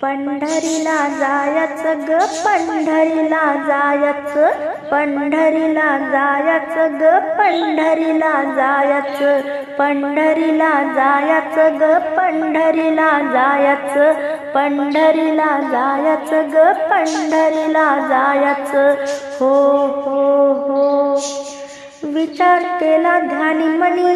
पंढरीला जायचं ग, पंढरीला जायचं, पंढरीला जायचं ग, पंढरीला जायचं, पंढरीला जायचं ग, पंढरीला जायचं, पंढरीला जायचं ग, पंढरीला जायचं. हो हो हो. विचार केला ध्यानी मनी,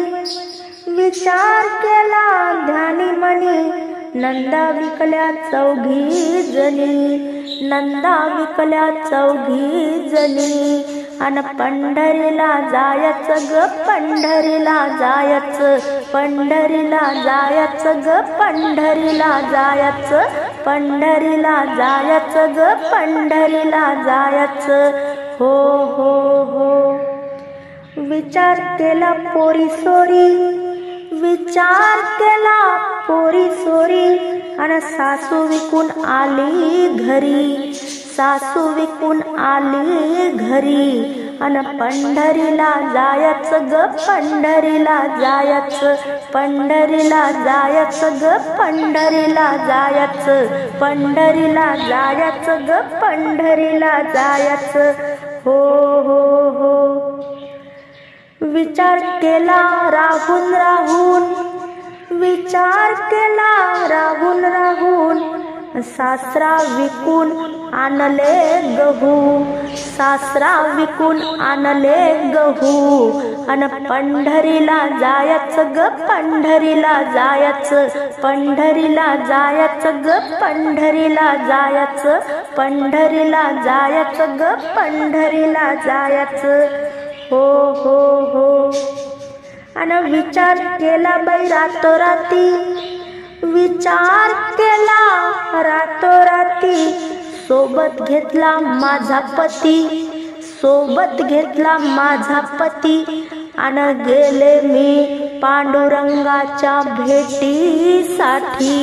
विचार केला ध्यानी मनी, नंदा विकल्या चौघी जणी, नंदा विकल्या चौघी जणी. अन पंढरीला जायचं ग, पंढरीला जायचं, पंढरीला जायचं ग, पंढरीला जायचं, पंढरीला जायचं ग, पंढरीला जायचं. हो हो हो. विचार केला पोरी सोरी, विचार केला पोरी सोरी, अन सासू विकून आली घरी, सासू विकून आली घरी. अन पंढरीला जायचं ग, पंढरीला जायचं, पंढरीला जायचं ग, पंढरीला जायचं, पंढरीला जायचं ग, पंढरीला जायचं. हो हो हो. विचार केला राहून राहून, विचार केला राहून राहून, सासरा विकून आणले गहू, सासरा विकून आणले गहू. अन पंढरीला जायचं ग, पंढरीला जायचं, पंढरीला जायचं ग, पंढरीला जायचं, पंढरीला जायचं ग, पंढरीला जायचं. हो हो हो. अन विचार केला बाई रातोराती, विचार केला रातोराती, सोबत घेतला माझा पती, सोबत घेतला माझा पती. अन गेले मी पांडुरंगाच्या भेटीसाठी,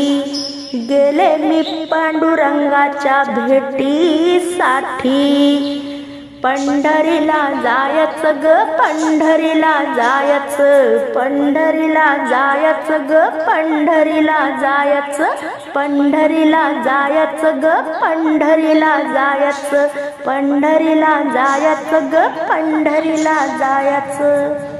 गेले मी पांडुरंगाच्या भेटीसाठी. पंढरीला जायचं ग, पंढरीला जायचं, पंढरीला जायचं ग, पंढरीला जायचं, पंढरीला जायचं ग, पंढरीला जायचं, पंढरीला जायचं ग, पंढरीला जायचं.